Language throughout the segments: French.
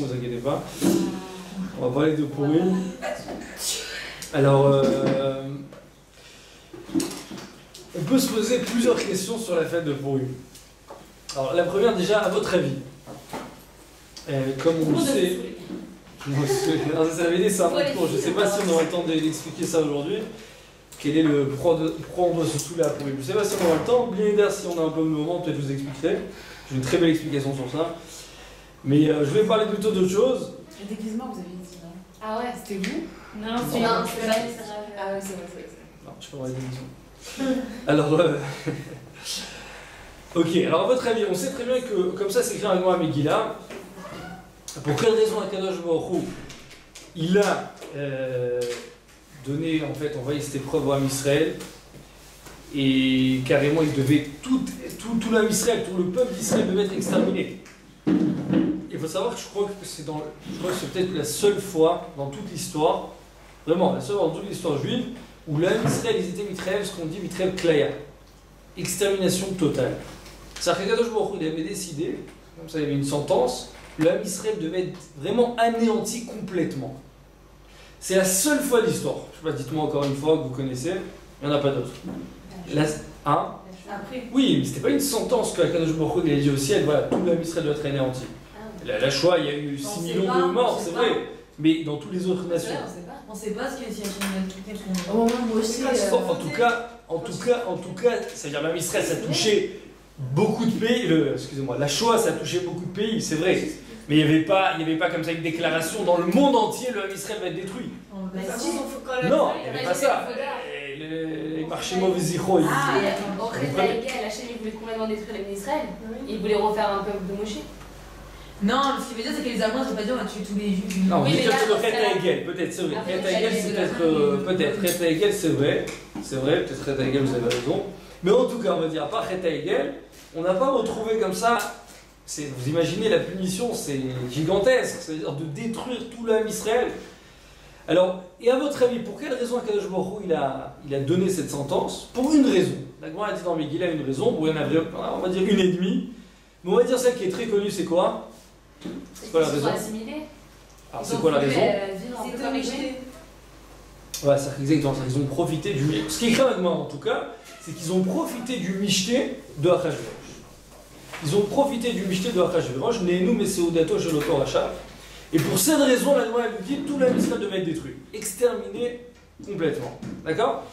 Ne vous inquiétez pas. On va parler de Purim. Alors, on peut se poser plusieurs questions sur la fête de Purim. Alors, la première, déjà, à votre avis, comme on le sait, ça avait été ça, je ne sais pas si on aura le temps d'expliquer ça aujourd'hui. Quel est le pourquoi on doit se saouler à Purim? Je ne sais pas si on aura le temps. Bien évidemment, si on a un peu de moment, peut-être je vous expliquerai. J'ai une très belle explication sur ça. Mais je vais parler plutôt d'autre chose. Le déguisement, vous avez dit, non? Ah ouais, C'était vous? Non, c'est pas. Ah ouais, c'est vrai. Non, je peux avoir des émissions. Alors, ok, alors à votre avis, on sait très bien que, comme ça c'est écrit dans la Megillah, pour quelle raison Akadosh Baruch Hu, il a donné, en fait, envoyé cette épreuve au Ham Israël, et carrément il devait, tout l'Ham Israël, tout le peuple d'Israël devait être exterminé. Il faut savoir que je crois que c'est peut-être la seule fois dans toute l'histoire, vraiment la seule fois dans toute l'histoire juive, où l'Ham Israël, ils étaient Mitraël, ce qu'on dit Mitraël Klaya. Extermination totale. C'est-à-dire qu'Akadosh Baruch Hu, il avait décidé, comme ça il y avait une sentence, l'Ham Israël devait être vraiment anéanti complètement. C'est la seule fois de l'histoire. Je ne sais pas, dites-moi encore une fois que vous connaissez, il n'y en a pas d'autre. Hein? Après. Oui, mais c'était pas une sentence que Akadosh Baruch Hu a dit au ciel, voilà, tout l'Ham Israël doit être anéanti. La Shoah, il y a eu 6 millions de morts, c'est vrai, mais dans toutes les autres nations. On ne sait pas ce qu'il y a quelqu'un Au moment où aussi. En tout cas, c'est-à-dire l'Ham Israël, ça touchait beaucoup de pays. Excusez-moi, la Shoah, ça touchait beaucoup de pays, c'est vrai. Mais il n'y avait pas comme ça une déclaration dans le monde entier, le Ham Israël va être détruit. Non, il n'y avait pas ça. Les marchés mauvais zichro, ils Hachem, il voulait complètement détruire l'Hem Israël. Il voulait refaire un peuple de Moshe. Non, ce qui veut dire, c'est que les Allemands, ils n'ont pas dit on va tuer tous les Juifs. Non, oui, peut-être le Chet Hegel, peut-être, c'est vrai. Chet Hegel, c'est peut-être. Chet Hegel, c'est vrai. C'est vrai, peut-être Chet Hegel, vous avez raison. Mais en tout cas, on va dire, à part Chet Hegel, on n'a pas retrouvé comme ça. Vous imaginez, la punition, c'est gigantesque. C'est-à-dire de détruire tout l'Ham Israël. Alors, et à votre avis, pour quelle raison Akadosh Baruch Hu, il a donné cette sentence? Pour une raison. La Gemara a dit dans Megillah une raison. Bon, il y en a, on va dire une et demie. Mais on va dire celle qui est très connue, c'est quoi? C'est quoi la raison? Alors, c'est quoi la raison? Ouais, c'est exactement ça. Ils ont profité du. Ce qui est écrit avec moi, en tout cas, c'est qu'ils ont profité du Mishté de Achashverosh. Ils ont profité du Mishté de Achashverosh, Nehenu Meseudato Sheloto Racha. Et pour cette raison, la loi nous dit tout l'Ham Israël devait être détruit, exterminé complètement. D'accord?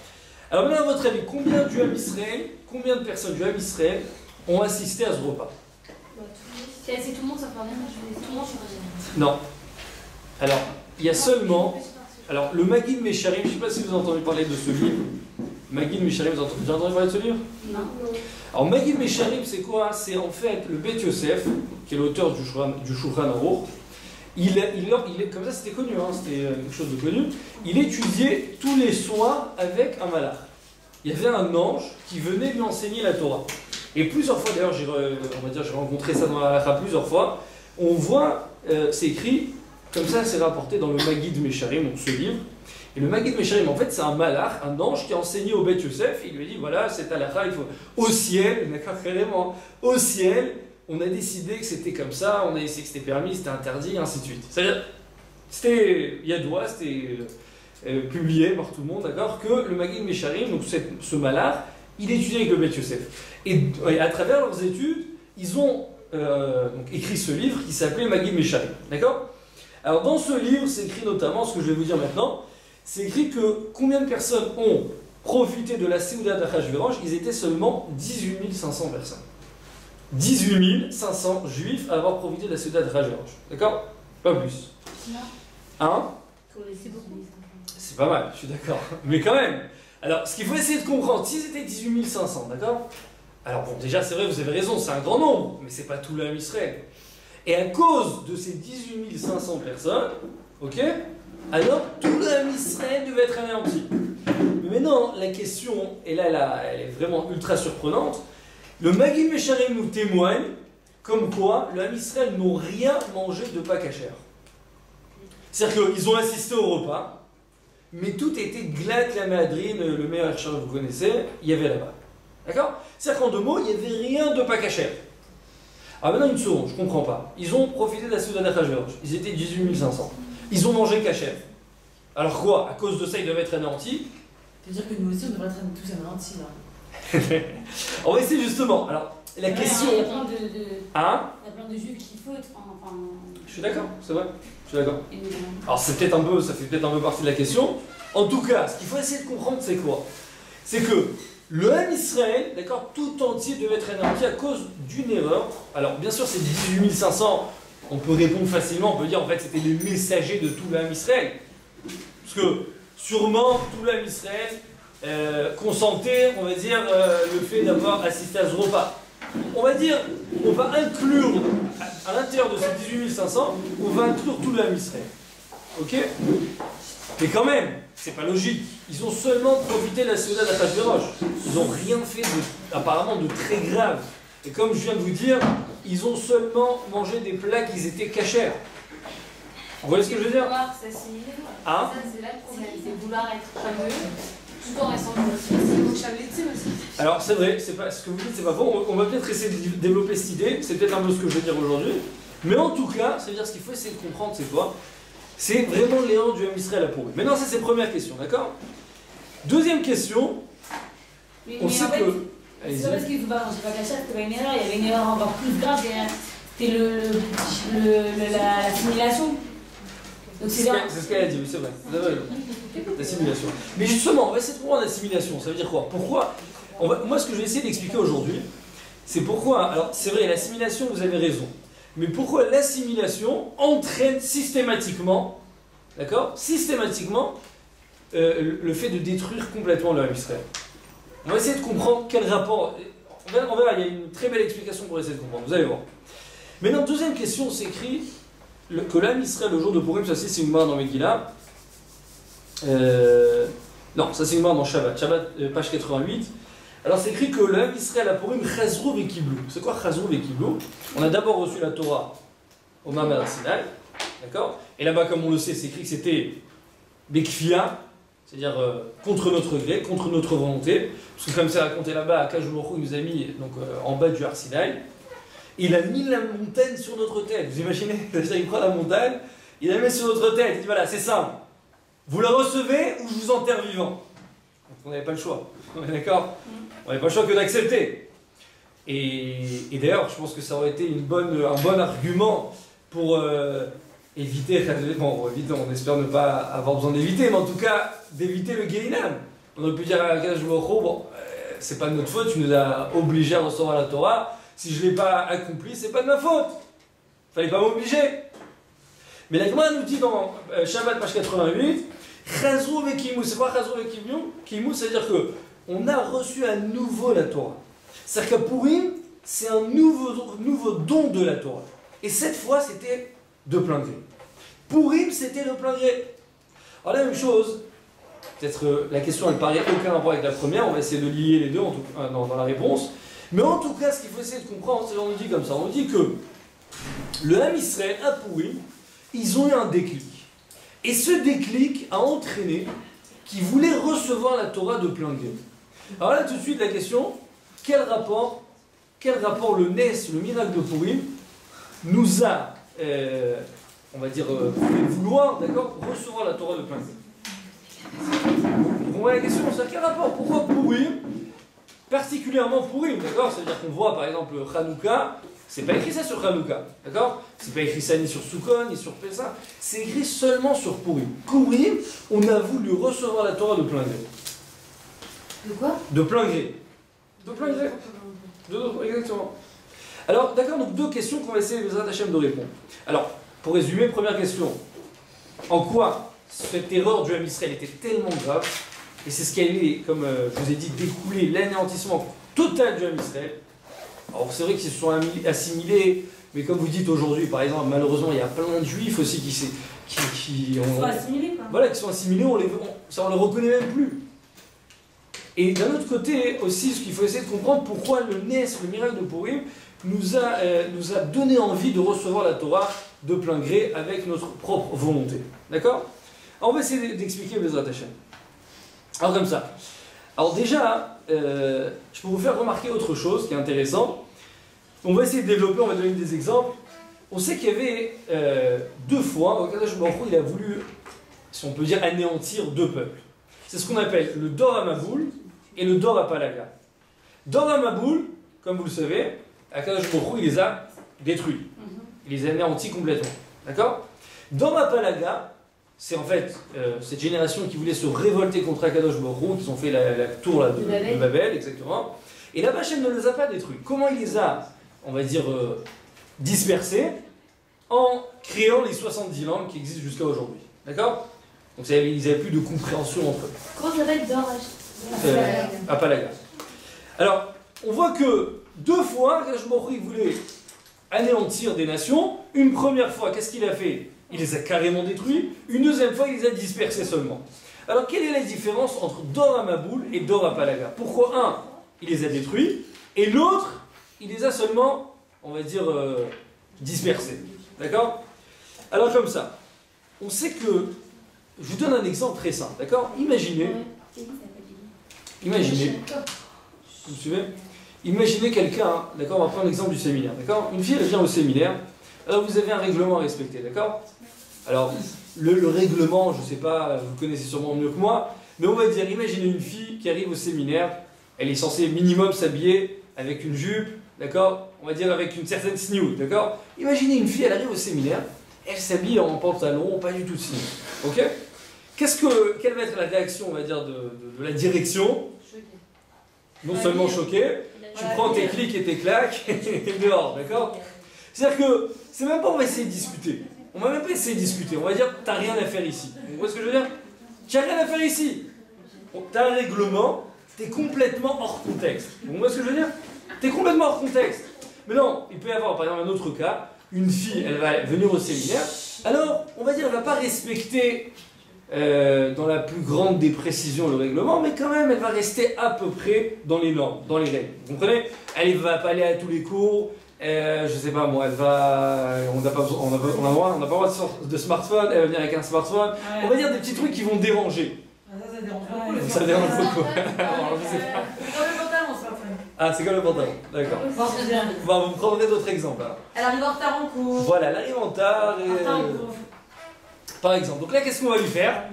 Alors maintenant, à votre avis, combien de personnes du Ham Israël ont assisté à ce repas? C'est tout le monde, ça fait rien. Tout le monde, je Non. Alors, il y a seulement. Alors, le Maggid Mesharim, je ne sais pas si vous avez entendu parler de ce livre. Maggid Mesharim, vous avez déjà entendu parler de ce livre? Non. Alors, Maggid Mesharim, c'est quoi? C'est en fait le Beth Yosef, qui est l'auteur du Shulchan Aruch. Comme ça, c'était connu, hein, c'était quelque chose de connu. Il étudiait tous les soirs avec un malach. Il y avait un ange qui venait lui enseigner la Torah. Et plusieurs fois, d'ailleurs, j'ai rencontré ça dans la halakha plusieurs fois. On voit, c'est écrit, comme ça, c'est rapporté dans le Maggid Mesharim, donc ce livre. Et le Maggid Mesharim, en fait, c'est un malach, un ange qui a enseigné au Beth Yosef. Il lui a dit voilà, cette halakha, il faut au ciel, d'accord, carrément, au ciel. On a décidé que c'était comme ça, on a décidé que c'était permis, c'était interdit, ainsi de suite. C'est-à-dire, c'était Yadoua, c'était publié par tout le monde, d'accord, que le Maggid Mesharim, donc ce malach, il étudiait avec le Beth Yosef. Et à travers leurs études, ils ont donc écrit ce livre qui s'appelait Maggid Mesharim, d'accord? Alors dans ce livre, c'est écrit notamment, ce que je vais vous dire maintenant, c'est écrit que combien de personnes ont profité de la Séouda d'Achashverosh? Ils étaient seulement 18 500 personnes. 18 500 juifs à avoir profité de la Séouda d'Achashverosh. D'accord? Pas plus. Hein? C'est pas mal, je suis d'accord. Mais quand même. Alors, ce qu'il faut essayer de comprendre, s'ils étaient 18 500, d'accord? Alors bon, déjà, c'est vrai, vous avez raison, c'est un grand nombre, mais c'est pas tout l'Ham Israël. Et à cause de ces 18 500 personnes, ok? Alors, tout l'Ham Israël devait être anéanti. Mais maintenant, la question, et là, elle est vraiment ultra surprenante. Le Maggid Mesharim nous témoigne comme quoi le Ham Israël n'ont rien mangé de pas kasher. C'est-à-dire qu'ils ont assisté au repas, mais tout était glat la madrine, le meilleur char que vous connaissez, il y avait là-bas. D'accord? C'est-à-dire qu'en deux mots, il n'y avait rien de pas kasher. Ah maintenant une seconde, je comprends pas. Ils ont profité de la Souda d'Achashverosh. Ils étaient 18 500. Ils ont mangé cachère. Alors quoi? À cause de ça, ils doivent être anéantis? Ça veut dire que nous aussi, on devrait être tous anéantis, là. On va essayer justement. Alors, la question... Il y a plein de, Hein? il y a plein de juifs qui fautent. Enfin, Je suis d'accord, c'est vrai. Je suis d'accord. évidemment. Alors c'est peut-être un peu, ça fait peut-être un peu partie de la question. En tout cas, ce qu'il faut essayer de comprendre, c'est quoi? C'est que le Ham Israël, d'accord, tout entier devait être anéanti à cause d'une erreur. Alors bien sûr, c'est 18 500. On peut répondre facilement, on peut dire en fait c'était les messagers de tout le Ham Israël. Parce que sûrement tout le Ham Israël consentait, on va dire, le fait d'avoir assisté à ce repas. On va dire, on va inclure, à l'intérieur de ces 18 500, on va inclure tout le Ham Israël. Ok? Mais quand même, c'est pas logique. Ils ont seulement profité de la Souda d'Achashverosh. Ils n'ont rien fait apparemment de très grave. Et comme je viens de vous dire, ils ont seulement mangé des plats qui étaient cachers. Vous voyez ce que je veux dire? Vouloir s'assimiler. Hein? Ça, c'est là le problème. C'est vouloir être fameux tout en restant aussi. Alors c'est vrai, c'est pas, ce que vous dites c'est pas faux. On va peut-être essayer de développer cette idée. C'est peut-être un peu ce que je vais dire aujourd'hui. Mais en tout cas, c'est-à-dire ce qu'il faut essayer de comprendre, c'est quoi? C'est vraiment l'erreur du Ham Israël à pourri. Maintenant, ça c'est la première question, d'accord? Deuxième question, on sait que... C'est pas parce qu'ils ne sont pas cachés, c'était pas une erreur, il y avait une erreur encore plus grave derrière. C'était l'assimilation. Donc c'est ce qu'elle a dit, oui, c'est vrai. Vous avez raison. L'assimilation. Mais justement, on va essayer de comprendre l'assimilation. Ça veut dire quoi? Pourquoi moi, ce que je vais essayer d'expliquer aujourd'hui, c'est pourquoi... Alors, c'est vrai, l'assimilation, vous avez raison. Mais pourquoi l'assimilation entraîne systématiquement, d'accord, systématiquement, le fait de détruire complètement le Ham Israël. On va essayer de comprendre quel rapport. On verra, il y a une très belle explication pour essayer de comprendre. Vous allez voir. Maintenant, deuxième question, c'est écrit que le Ham Israël, le jour de Purim, ça c'est une marque dans Megillah. Non, ça c'est une marque dans Shabbat. Shabbat, page 88. Alors c'est écrit que le Ham Israël a Purim Chazrou vekiblu. C'est quoi Chazrou vekiblu? On a d'abord reçu la Torah au Mamad Sinai, d'accord? Et là-bas, comme on le sait, c'est écrit que c'était Bekfia, c'est-à-dire contre notre gré, contre notre volonté. Parce que comme c'est raconté là-bas, Akash Baruch Hu nous a mis donc, en bas du Har Sinai. Il a mis la montagne sur notre tête. Vous imaginez? C'est-à-dire il prend la montagne, il la met sur notre tête. Il dit voilà, c'est simple. Vous la recevez ou je vous enterre vivant. Donc on n'avait pas le choix. On est d'accord? On n'avait pas le choix que d'accepter. Et d'ailleurs, je pense que ça aurait été un bon argument pour éviter, bon, on espère ne pas avoir besoin d'éviter, mais en tout cas, d'éviter le Guéhinam. On aurait pu dire à Akash Baruch Hu, bon, c'est pas de notre faute, tu nous as obligés à recevoir la Torah. Si je ne l'ai pas accompli, c'est pas de ma faute. Fallait pas m'obliger. Mais la Gemara nous dit dans Shabbat, page 88, Chazrou vekimou. C'est quoi Chazrou vekimou? Kimou, c'est-à-dire que on a reçu à nouveau la Torah. C'est-à-dire qu'à Purim, c'est un nouveau don de la Torah. Et cette fois, c'était de plein gré. Purim, c'était de plein gré. Alors la même chose, peut-être la question, elle paraît aucun rapport avec la première, on va essayer de lier les deux dans la réponse. Mais en tout cas, ce qu'il faut essayer de comprendre, c'est qu'on nous dit comme ça, on nous dit que le Ham Israël, à Purim, ils ont eu un déclic. Et ce déclic a entraîné qu'ils voulaient recevoir la Torah de plein gré. Alors là, tout de suite, la question, quel rapport le Nes, le miracle de Purim, nous a, on va dire, fait vouloir, d'accord, recevoir la Torah de plein gré. Vous voyez la question, c'est quel rapport? Pourquoi Purim, particulièrement Purim, d'accord? C'est-à-dire qu'on voit, par exemple, Hanouka, c'est pas écrit ça sur Hanouka, d'accord? C'est pas écrit ça ni sur Sukkot, ni sur Pessah, c'est écrit seulement sur Purim. Purim, on a voulu recevoir la Torah de plein gré. De quoi? De plein gré. De plein gré. Exactement. Alors, d'accord, donc deux questions qu'on va essayer les Hashem de répondre. Alors, pour résumer, première question. En quoi cette erreur du Ham Israël était tellement grave, et c'est ce qui allait, comme je vous ai dit, découler l'anéantissement total du Ham Israël. Alors, c'est vrai qu'ils se sont assimilés, mais comme vous dites aujourd'hui, par exemple, malheureusement, il y a plein de juifs aussi qui sont assimilés, quoi. Voilà, qui sont assimilés, on les reconnaît même plus. Et d'un autre côté aussi, ce qu'il faut essayer de comprendre, pourquoi le Nes, le miracle de Purim, nous a donné envie de recevoir la Torah de plein gré avec notre propre volonté. D'accord? Alors on va essayer d'expliquer Bezrat Hashem. Alors comme ça. Alors déjà, je peux vous faire remarquer autre chose qui est intéressant. On va essayer de développer, on va donner des exemples. On sait qu'il y avait 2 fois, Akadosh Baruch Hu, il a voulu, si on peut dire, anéantir 2 peuples. C'est ce qu'on appelle le Dor HaMaboul et le Dor HaPalaga. Dor HaMaboul, comme vous le savez, Akadosh Baruch Hu, il les a détruits. Il les a anéantis complètement. D'accord? Dor HaPalaga, c'est en fait cette génération qui voulait se révolter contre Akadosh Baruch Hu, qui ont fait la tour là, de Babel, exactement. Et là-bas, Hachem ne les a pas détruits. Comment il les a, on va dire, dispersés? En créant les 70 langues qui existent jusqu'à aujourd'hui. D'accord? Donc ils n'avaient plus de compréhension entre eux. Comment ça s'appelle Dor HaPalaga. Alors, on voit que 2 fois, Akadosh Baruch Hu voulait anéantir des nations. Une première fois, qu'est-ce qu'il a fait? Il les a carrément détruits. Une deuxième fois, il les a dispersés seulement. Alors, quelle est la différence entre Dor HaMaboul et Dor HaPalaga? Pourquoi un, il les a détruits, et l'autre, il les a seulement, on va dire, dispersés? D'accord? Alors, comme ça, on sait que... Je vous donne un exemple très simple, d'accord? Imaginez, vous me suivez? Imaginez quelqu'un, d'accord? On va prendre l'exemple du séminaire, d'accord? Une fille, elle vient au séminaire, alors vous avez un règlement à respecter, d'accord? Alors, le règlement, je ne sais pas, vous connaissez sûrement mieux que moi, mais on va dire, imaginez une fille qui arrive au séminaire, elle est censée minimum s'habiller avec une jupe, d'accord? On va dire avec une certaine sniout, d'accord? Imaginez une fille, elle arrive au séminaire, elle s'habille en pantalon, pas du tout de sniout, ok? Quelle va être la réaction, on va dire, de la direction? Non seulement choquée, tu prends tes clics et tes claques et dehors, d'accord? C'est-à-dire que, c'est même pas on va essayer de discuter. On va même pas essayer de discuter. On va dire, t'as rien à faire ici. Vous voyez ce que je veux dire? Tu n'as rien à faire ici. T'as un règlement, t'es complètement hors contexte. Vous voyez ce que je veux dire? T'es complètement hors contexte. Mais non, il peut y avoir, par exemple, un autre cas. Une fille, elle va venir au séminaire. Alors, on va dire, elle va pas respecter dans la plus grande des précisions le règlement, mais quand même, elle va rester à peu près dans les normes, dans les règles. Vous comprenez? Elle va pas aller à tous les cours. Je sais pas moi, elle va. On n'a pas le droit de smartphone, elle va venir avec un smartphone. On va dire des petits trucs qui vont déranger. Ça dérange beaucoup. Ça dérange beaucoup. Ah, c'est comme le pantalon, d'accord. Bon, vous me prendrez d'autres exemples. Alors. Elle arrive en retard en cours. Voilà, elle arrive en retard. Par exemple. Donc là, qu'est-ce qu'on va lui faire?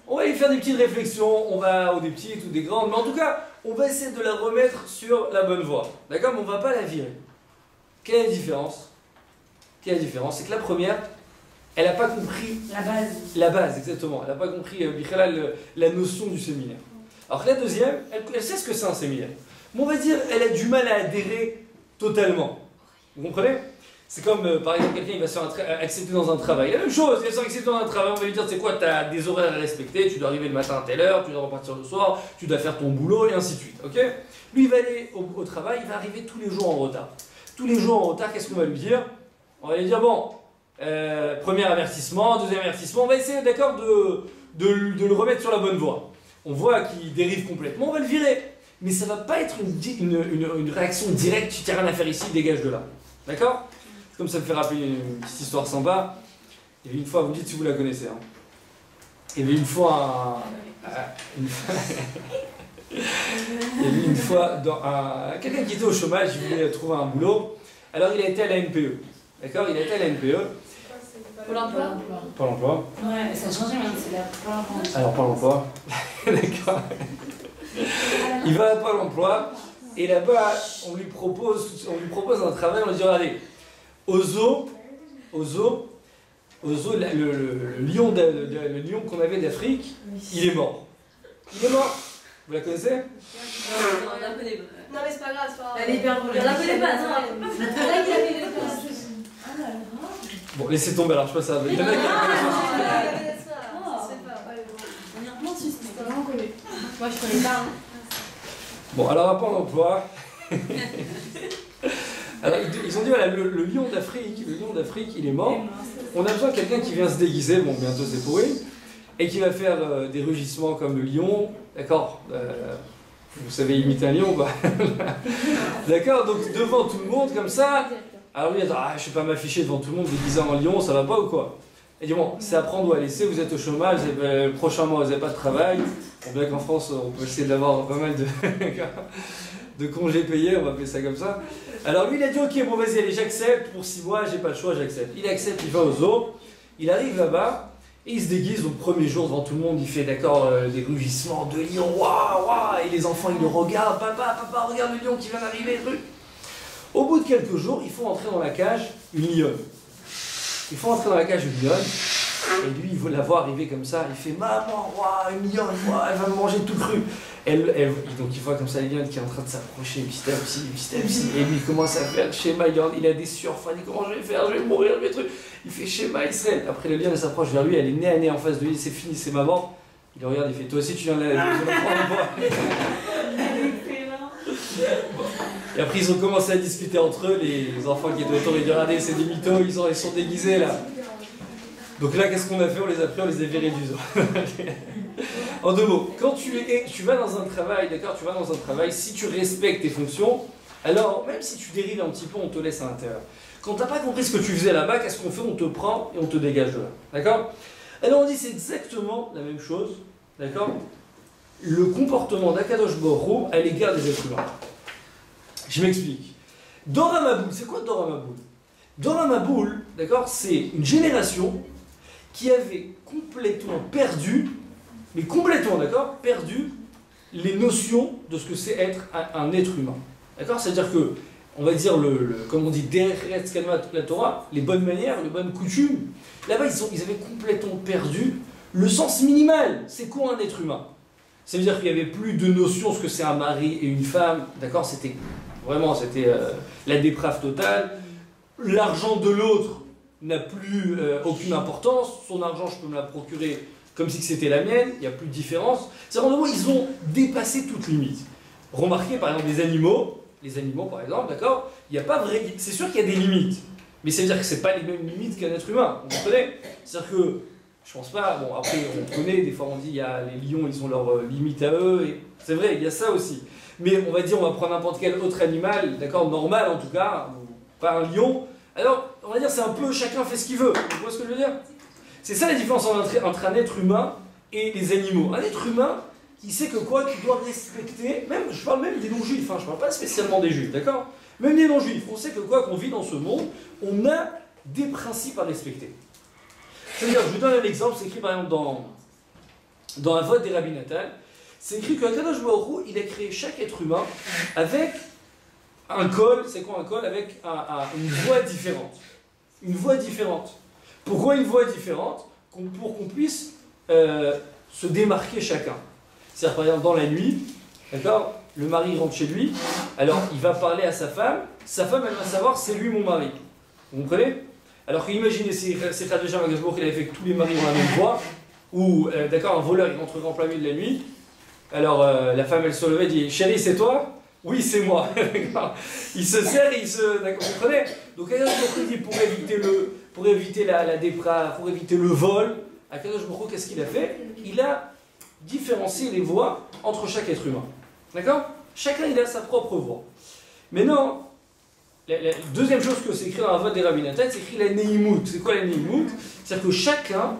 On va lui faire des petites réflexions, ou des petites ou des grandes, mais en tout cas, on va essayer de la remettre sur la bonne voie. D'accord? Mais on ne va pas la virer. Quelle est la différence? Quelle est la différence? C'est que la première, elle n'a pas compris la base, exactement. Elle n'a pas compris la notion du séminaire. Alors que la deuxième, elle sait ce que c'est un séminaire. Mais on va dire, elle a du mal à adhérer totalement. Vous comprenez? C'est comme, par exemple, quelqu'un il va se faire accepter dans un travail. La même chose, il va se faire accepter dans un travail, on va lui dire, tu sais quoi, tu as des horaires à respecter, tu dois arriver le matin à telle heure, tu dois repartir le soir, tu dois faire ton boulot, et ainsi de suite. Ok? Lui, il va aller au travail, il va arriver tous les jours en retard. Tous les jours en retard, qu'est-ce qu'on va lui dire? On va lui dire, bon, premier avertissement, deuxième avertissement, on va essayer, d'accord, de le remettre sur la bonne voie. On voit qu'il dérive complètement, on va le virer. Mais ça ne va pas être une réaction directe, tu n'as rien à faire ici, dégage de là. D'accord? Comme ça me fait rappeler une petite histoire sympa. Il y avait une fois, vous me dites si vous la connaissez. Hein. Il y avait une fois quelqu'un qui était au chômage, il voulait trouver un boulot. Alors il a été à la NPE. D'accord? Il a été à la NPE. Pôle emploi. Pôle emploi. Ouais, ça a changé maintenant, c'est là. Pôle emploi. Alors Pôle emploi. D'accord. Il va à Pôle emploi et là-bas, on lui propose un travail. On lui dit allez, au zoo, le lion qu'on avait d'Afrique, il est mort. Il est mort. Vous la connaissez? Non, on la connaît pas. Non, mais c'est pas grave, c'est pas grave. Elle est hyper drôle. On la connaît pas, non. Bon, laissez tomber alors, je passe à. Il y en a qui la connaissent. On y remonte, c'est vraiment connu. Moi, je connais pas. Bon, alors à Pôle emploi. Alors, ils ont dit voilà, le lion d'Afrique, il est mort. On a besoin de quelqu'un qui vient se déguiser, bon, bientôt c'est pourri, et qui va faire des rugissements comme le lion, d'accord? Vous savez imiter un lion, quoi. D'accord? Donc devant tout le monde, comme ça. Alors lui, il dit, je ne vais pas m'afficher devant tout le monde déguisé en lion, ça va pas ou quoi? Et dit, bon, c'est à prendre ou à laisser, vous êtes au chômage, le prochain mois, vous n'avez pas de travail. Bon, bien qu'en France, on peut essayer d'avoir pas mal de. de congés payés, on va appeler ça comme ça. Alors lui, il a dit ok, bon vas-y, allez, j'accepte, pour 6 mois, j'ai pas le choix, j'accepte. Il accepte, il va au zoo, il arrive là-bas, et il se déguise au premier jour devant tout le monde, il fait d'accord des rugissements de lion, waouh, waouh, et les enfants ils le regardent, papa, regarde le lion qui vient d'arriver, truc. Au bout de quelques jours, il faut entrer dans la cage une lionne. Il faut entrer dans la cage une lionne, et lui il veut la voir arriver comme ça, il fait maman, waouh, une lionne, waouh, elle va me manger tout cru. Donc il voit comme ça la lionne qui est en train de s'approcher petit à petit, et lui il commence à faire schéma, il a des sueurs froides, il dit comment je vais faire, je vais mourir, mes trucs. Il fait schéma Israël. Après le lion elle s'approche vers lui, elle est nez à nez en face de lui, c'est fini, c'est maman. Il le regarde, il fait toi aussi tu viens de la prendre. Et après ils ont commencé à discuter entre eux, les enfants qui étaient autour, ils disent regardez c'est des mythos, ils sont déguisés là. Donc là qu'est-ce qu'on a fait? On les a pris, on les a virés du zoo. En 2 mots, quand tu vas dans un travail, d'accord, tu vas dans un travail, si tu respectes tes fonctions, alors même si tu dérives un petit peu, on te laisse à l'intérieur. Quand tu n'as pas compris ce que tu faisais là-bas, qu'est-ce qu'on fait? On te prend et on te dégage de là. D'accord? Alors on dit c'est exactement la même chose, d'accord? Le comportement d'Akadosh Baruch Hu à l'égard des êtres humains. Je m'explique. Dora Maboul, c'est quoi Dora Maboul? Dora Maboul, d'accord, c'est une génération qui avait complètement perdu, mais complètement, d'accord, perdu les notions de ce que c'est être un être humain. D'accord? C'est-à-dire que, on va dire, comme on dit, Derech Kanmat la Torah, les bonnes manières, les bonnes coutumes, là-bas, ils avaient complètement perdu le sens minimal. C'est quoi un être humain? Ça veut dire qu'il n'y avait plus de notion de ce que c'est un mari et une femme, d'accord? C'était la déprave totale. L'argent de l'autre n'a plus aucune importance. Son argent, je peux me la procurer comme si c'était la mienne, il n'y a plus de différence. C'est-à-dire, ils ont dépassé toute limite. Remarquez, par exemple, les animaux, par exemple, d'accord, il n'y a pas vrai... C'est sûr qu'il y a des limites, mais ça veut dire que ce n'est pas les mêmes limites qu'un être humain, vous comprenez? C'est-à-dire que, je pense pas, bon, après, on connaît, des fois on dit, il y a les lions, ils ont leurs limites à eux, et c'est vrai, il y a ça aussi. Mais on va dire, on va prendre n'importe quel autre animal, d'accord, normal en tout cas, pas un lion, alors, on va dire, c'est un peu, chacun fait ce qu'il veut, vous voyez ce que je veux dire? C'est ça la différence entre un être humain et les animaux. Un être humain, il sait que quoi, qu'il doit respecter, même, je parle même des non-juifs, hein, je ne parle pas spécialement des juifs, d'accord? Même les non-juifs, on sait que quoi qu'on vit dans ce monde, on a des principes à respecter. C'est-à-dire, je vous donne un exemple, c'est écrit par exemple dans la vote des Rabbi Nathan, c'est écrit que Akadosh Baruch Hu, il a créé chaque être humain avec un col, c'est quoi un col? Avec une voix différente. Une voix différente. Pourquoi une voix différente? Pour qu'on puisse se démarquer chacun. C'est-à-dire, par exemple, dans la nuit, d'accord, le mari rentre chez lui, alors il va parler à sa femme, elle va savoir c'est lui mon mari. Vous comprenez? Alors qu'imaginez, c'est déjà un Gazbourg qu'il avait fait que tous les maris ont la même voix, ou, d'accord, un voleur il rentrerait en plein milieu de la nuit, alors la femme elle se levait et dit chérie, c'est toi? Oui, c'est moi. Il se serre et il se. D'accord, vous comprenez? Donc, il dit pour éviter la déprave, pour éviter le vol, Akadosh Baruch Hu, qu'est-ce qu'il a fait? Il a différencié les voix entre chaque être humain. D'accord? Chacun, il a sa propre voix. Maintenant, la deuxième chose que c'est écrit dans la vote des Rabbi Nathan, c'est écrit la Neimout. C'est quoi la Neimout? C'est-à-dire que chacun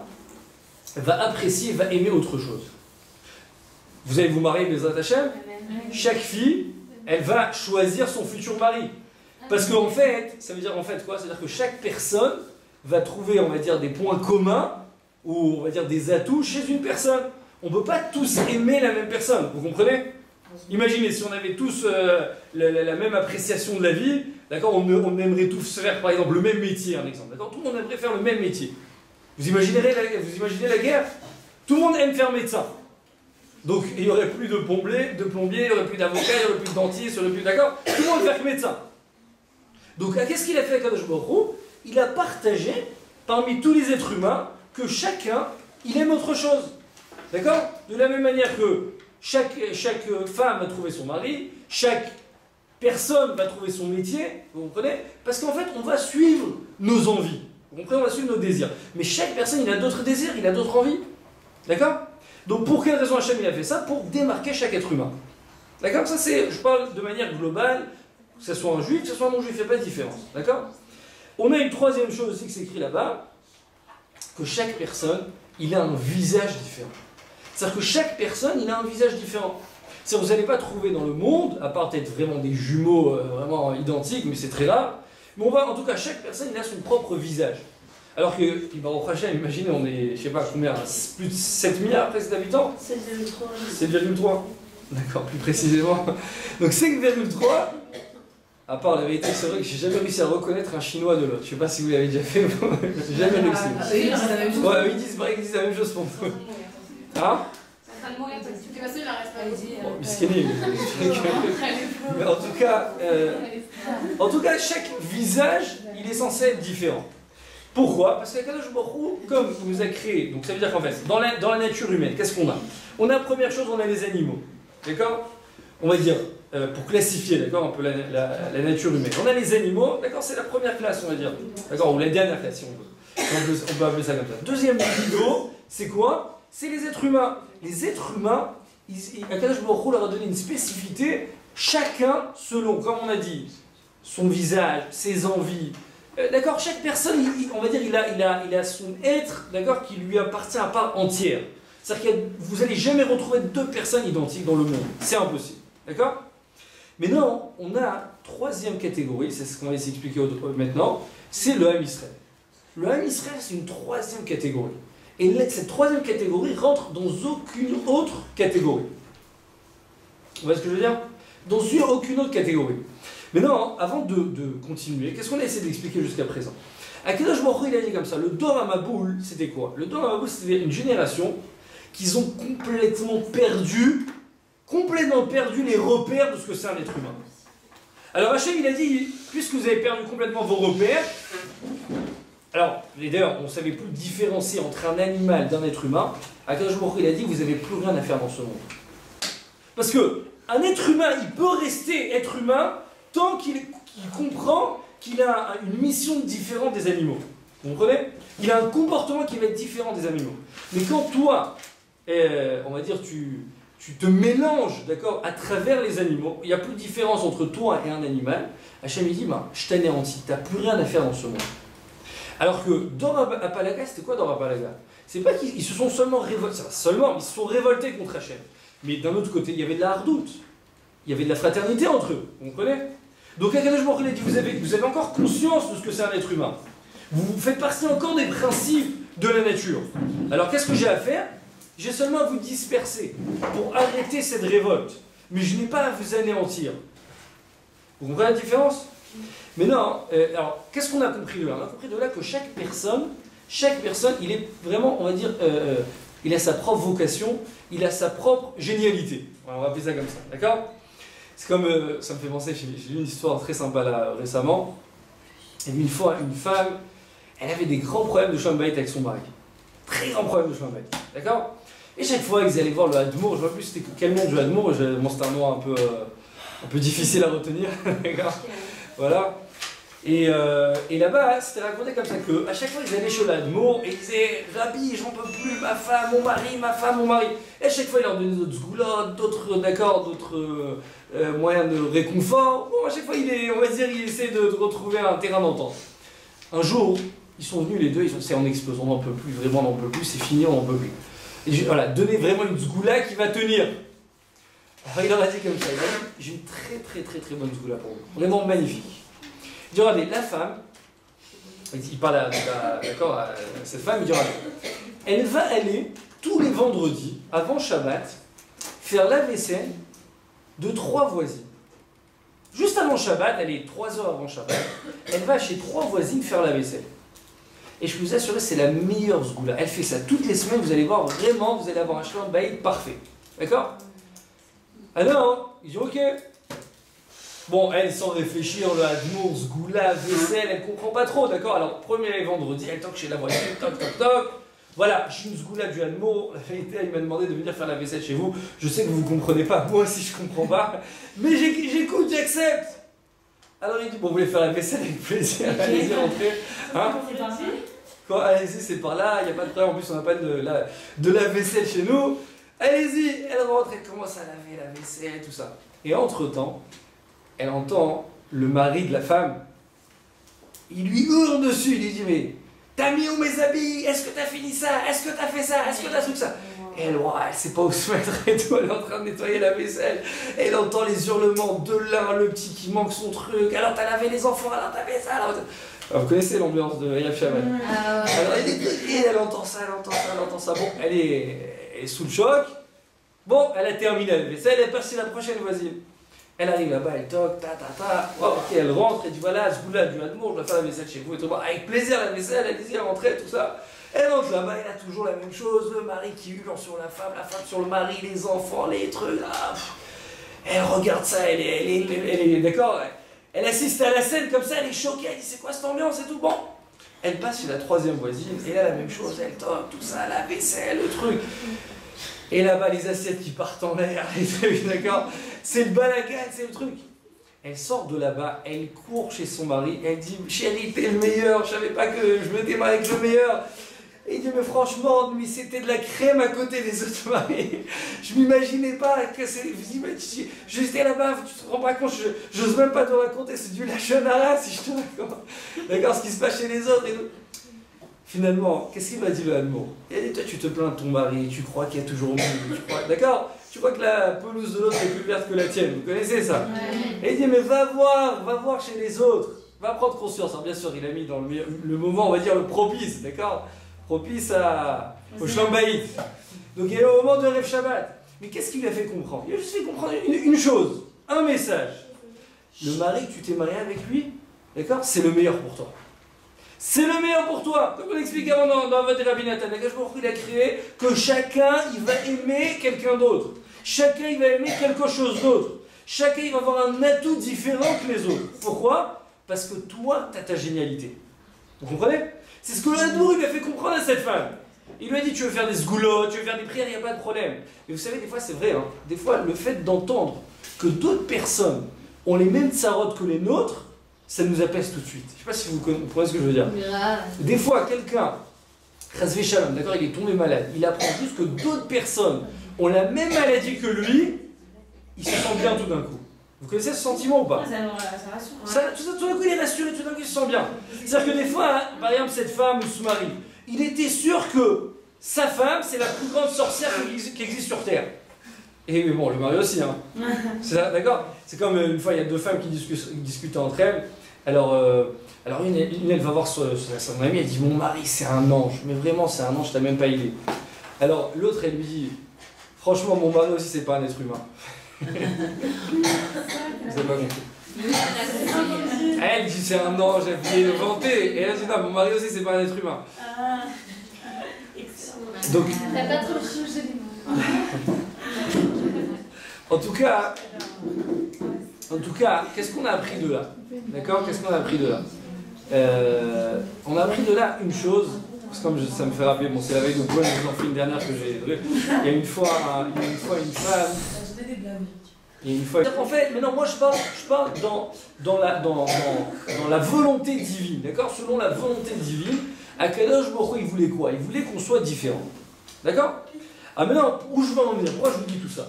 va apprécier, va aimer autre chose. Vous allez vous marier, Bezrat Hashem? Chaque fille, elle va choisir son futur mari. Parce qu'en fait, ça veut dire en fait quoi? C'est-à-dire que chaque personne va trouver, on va dire, des points communs, ou on va dire des atouts chez une personne. On ne peut pas tous aimer la même personne, vous comprenez? Imaginez, si on avait tous la même appréciation de la vie, d'accord, on aimerait tous faire, par exemple, le même métier, un exemple, d'accord? Tout le monde aimerait faire le même métier. Vous imaginez la guerre? Tout le monde aime faire médecin. Donc, il n'y aurait plus de plombier, il n'y aurait plus d'avocat, il n'y aurait plus de dentiste, il n'y aurait plus, d'accord? Tout le monde veut faire médecin. Donc, qu'est-ce qu'il a fait avec Akadosh Baruch Hu? Il a partagé, parmi tous les êtres humains, que chacun, il aime autre chose. D'accord? De la même manière que chaque femme va trouver son mari, chaque personne va trouver son métier, vous comprenez? Parce qu'en fait, on va suivre nos envies. Vous comprenez? On va suivre nos désirs. Mais chaque personne, il a d'autres désirs, il a d'autres envies. D'accord? Donc pour quelle raison Hachem il a fait ça? Pour démarquer chaque être humain. D'accord? Ça c'est, je parle de manière globale, que ce soit un juif, que ce soit un non-juif, il n'y a pas de différence. D'accord? On a une troisième chose aussi que c'est écrit là-bas, que chaque personne, il a un visage différent. C'est-à-dire que chaque personne, il a un visage différent. C'est-à-dire vous n'allez pas trouver dans le monde, à part peut-être vraiment des jumeaux vraiment identiques, mais c'est très rare. Mais on va, en tout cas, chaque personne il a son propre visage. Alors que, au Hachem, imaginez, on est, je sais pas combien, plus de 7 milliards presque d'habitants. 7,3. 7,3. D'accord, plus précisément. Donc 5,3. À part la vérité, c'est vrai que j'ai jamais réussi à reconnaître un chinois de l'autre. Je sais pas si vous l'avez déjà fait, j'ai jamais réussi. Ouais, ils disent la même chose pour nous. Hein? C'est en train de mourir, tu t'es passé, il en reste pas. Bon, Miskini, mais en tout cas, chaque visage, il est censé être différent. Pourquoi? Parce qu'Akadosh Baruch Hu, comme il nous a créé, donc ça veut dire qu'en fait, dans la nature humaine, qu'est-ce qu'on a? On a, première chose, on a les animaux. D'accord? On va dire, pour classifier, d'accord, un peu la nature humaine. On a les animaux, d'accord, c'est la première classe, on va dire. D'accord, ou la dernière classe, si on veut. On peut appeler ça comme ça. Deuxième niveau, c'est quoi? C'est les êtres humains. Les êtres humains, Akadosh Baruch Hu leur a donné une spécificité, chacun selon, comme on a dit, son visage, ses envies. D'accord, chaque personne, on va dire, il a son être, d'accord, qui lui appartient à part entière. C'est-à-dire que vous n'allez jamais retrouver deux personnes identiques dans le monde. C'est impossible. D'accord? Mais non, on a une troisième catégorie, c'est ce qu'on va essayer d'expliquer maintenant, c'est le Ham Israël. Le Ham Israël, c'est une troisième catégorie. Et cette troisième catégorie rentre dans aucune autre catégorie. Vous voyez ce que je veux dire? Dans aucune autre catégorie. Mais non, avant de continuer, qu'est-ce qu'on a essayé d'expliquer jusqu'à présent? Akadosh Baruch Hu, il a dit comme ça, le Dor HaMaboul, c'était quoi? Le Dor HaMaboul, c'était une génération qu'ils ont complètement perdu les repères de ce que c'est un être humain. Alors Hachem, il a dit, puisque vous avez perdu complètement vos repères, alors, d'ailleurs, on ne savait plus différencier entre un animal d'un être humain, Akadosh Baruch Hu, il a dit, vous n'avez plus rien à faire dans ce monde. Parce que un être humain, il peut rester être humain tant qu'il comprend qu'il a une mission différente des animaux. Vous comprenez? Il a un comportement qui va être différent des animaux. Mais quand toi, on va dire, tu te mélanges, d'accord, à travers les animaux, il n'y a plus de différence entre toi et un animal, Hachem il dit, je t'anéantis, tu n'as plus rien à faire dans ce monde. Alors que dans Apalaga, c'était quoi dans Apalaga? C'est pas qu'ils se sont seulement révoltés, ils se sont révoltés contre Hachem. Mais d'un autre côté, il y avait de la hardoute, il y avait de la fraternité entre eux, vous comprenez? Donc Akadosh Baruch Hu a dit, vous avez encore conscience de ce que c'est un être humain. Vous faites partie encore des principes de la nature. Alors qu'est-ce que j'ai à faire? J'ai seulement à vous disperser pour arrêter cette révolte. Mais je n'ai pas à vous anéantir. Vous comprenez la différence? Mais non, alors qu'est-ce qu'on a compris de là? On a compris de là que chaque personne, il est vraiment, on va dire, il a sa propre vocation, il a sa propre génialité. Voilà, on va appeler ça comme ça, d'accord? C'est comme, ça me fait penser, j'ai lu une histoire très sympa là récemment. Il y a une fois, une femme, elle avait des grands problèmes de Shalom Bayit avec son mari. Très grands problèmes de Shalom Bayit, d'accord? Et chaque fois qu'ils allaient voir le Hadmour, je ne vois plus c'était quel nom du Hadmour, bon, c'était un nom un peu difficile à retenir, d'accord? Voilà. Et là-bas, c'était raconté comme ça que à chaque fois ils allaient chez l'Admour et ils disaient Rabbi, j'en peux plus, ma femme, mon mari. Et à chaque fois ils leur donnaient d'autres zgoulottes, d'autres moyens de réconfort. Bon, à chaque fois on va dire, il essaie de retrouver un terrain d'entente. Un jour, ils sont venus les deux, c'est en explosant, on n'en peut plus, vraiment on n'en peut plus, c'est fini, on n'en peut plus. Et voilà, donnez vraiment une zgoula qui va tenir. Alors il leur a dit comme ça, il a dit, j'ai une très bonne zgoula pour vous, vraiment magnifique. Il dit, regardez, la femme, il parle à cette femme, il dit, regardez, elle va aller tous les vendredis, avant Shabbat, faire la vaisselle de 3 voisines. Juste avant Shabbat, elle est 3 heures avant Shabbat, elle va chez 3 voisines faire la vaisselle. Et je peux vous assurer, c'est la meilleure zgoula. Elle fait ça toutes les semaines, vous allez voir, vraiment, vous allez avoir un Shalom Bayit parfait. D'accord? Ah non, il dit, ok. Bon, elle, sans réfléchir, le Hadmour, zgoula, vaisselle, elle comprend pas trop, d'accord? Alors, premier vendredi, elle toque chez la voisine, toc. Voilà, j'ai une zgoula du Hadmour, la vérité, il m'a demandé de venir faire la vaisselle chez vous. Je sais que vous ne comprenez pas, moi aussi je comprends pas, mais j'écoute, j'accepte. Alors il dit, bon, vous voulez faire la vaisselle avec plaisir, allez-y, rentrez. Hein? C'est par ici? Quoi, allez-y, c'est par là, il n'y a pas de problème, en plus on n'a pas de la vaisselle chez nous. Allez-y, elle rentre, elle commence à laver la vaisselle, tout ça. Et entre-temps, elle entend le mari de la femme, il lui hurle dessus, il lui dit, mais T'as mis où mes habits? Est-ce que t'as fini ça? Est-ce que t'as fait ça? Est-ce que t'as truc ça? Et elle, elle sait pas où se mettre et tout, elle est en train de nettoyer la vaisselle. Et elle entend les hurlements de l'un, le petit qui manque son truc. Alors t'as lavé les enfants, alors t'as fait ça. Alors vous connaissez l'ambiance de Erev Shabbat. Alors elle entend ça, elle entend ça. Bon, elle est sous le choc. Bon, elle a terminé la vaisselle, elle est passée la prochaine voisine. Elle arrive là-bas, elle toque, Oh, ok, elle rentre, elle dit voilà, ce bout-là, du Admour, je dois faire la vaisselle chez vous et tout. Bon, avec plaisir la vaisselle, allez-y, rentrer, tout ça. Elle entre là-bas, elle a toujours la même chose, le mari qui hurle sur la femme sur le mari, les enfants, les trucs. Elle regarde ça, elle est d'accord. Elle assiste à la scène comme ça, elle est choquée, elle dit c'est quoi cette ambiance et tout. Bon, elle passe chez la troisième voisine, et là la même chose, elle toque, tout ça, la vaisselle, le truc. Et là-bas, les assiettes qui partent en l'air, les trucs, d'accord? C'est le balagan, c'est le truc. Elle sort de là-bas, elle court chez son mari, elle dit chérie, t'es le meilleur, je savais pas que je me démarrais avec le meilleur. Et il dit mais franchement, mais c'était de la crème à côté des autres maris. Je m'imaginais pas que c'est. J'étais là-bas, tu te rends pas compte, j'ose même pas te raconter, c'est du lachonara si je te raconte. D'accord, ce qui se passe chez les autres et tout. Finalement, qu'est-ce qu'il m'a dit le Admour? Il a dit toi tu te plains de ton mari, tu crois qu'il y a toujours mieux, d'accord? Tu crois que la pelouse de l'autre est plus verte que la tienne, vous connaissez ça? Et il dit mais va voir chez les autres, va prendre conscience. Alors bien sûr il a mis dans le moment, on va dire le propice, d'accord? Propice au Shambaït. Donc il est au moment de Erev Shabbat. Mais qu'est-ce qu'il lui a fait comprendre? Il a juste fait comprendre une chose, un message. Le mari que tu t'es marié avec lui, d'accord? C'est le meilleur pour toi. C'est le meilleur pour toi. Comme on explique avant dans votre Rabbi Nathan, il a créé que chacun il va aimer quelqu'un d'autre. Chacun il va aimer quelque chose d'autre. Chacun il va avoir un atout différent que les autres. Pourquoi? Parce que toi, tu as ta génialité. Vous comprenez? C'est ce que l'Admour lui a fait comprendre à cette femme. Il lui a dit tu veux faire des sgoulottes, tu veux faire des prières, il n'y a pas de problème. Mais vous savez, des fois c'est vrai, hein, des fois le fait d'entendre que d'autres personnes ont les mêmes tsarotes que les nôtres, ça nous apaise tout de suite. Je ne sais pas si vous comprenez ce que je veux dire. Des fois, quelqu'un, Chasvé Shalom, d'accord, il est tombé malade, il apprend juste que d'autres personnes ont la même maladie que lui, il se sent bien tout d'un coup. Vous connaissez ce sentiment ou pas? Tout d'un coup, il est rassuré, tout d'un coup, il se sent bien. C'est-à-dire que des fois, hein, par exemple, cette femme ou ce mari, il était sûr que sa femme, c'est la plus grande sorcière qui existe sur Terre. Et bon, le mari aussi, hein. D'accord? C'est comme une fois, il y a deux femmes qui discutent entre elles. Alors une, elle va voir son amie, elle dit mon mari, c'est un ange. Mais vraiment, c'est un ange, t'as même pas idée. Alors l'autre, elle lui dit franchement, mon mari aussi, c'est pas un être humain. Vous avez pas compris. Elle dit c'est un ange, elle vient vanter. Et elle dit non, mon mari aussi, c'est pas un être humain. Donc. T'as pas trop changé les mots. En tout cas, qu'est-ce qu'on a appris de là? D'accord? Qu'est-ce qu'on a appris de là? On a appris de là une chose, parce que comme ça me fait rappeler, bon c'est la veille de Gwen, je vous en fais une dernière que j'ai... Il y a une fois une femme... En fait, mais non, moi je parle dans la volonté divine, d'accord? Selon la volonté divine, Akadosh Baruch Hu, il voulait quoi? Il voulait qu'on soit différent. D'accord? Ah maintenant, où je veux en venir? Pourquoi je vous dis tout ça?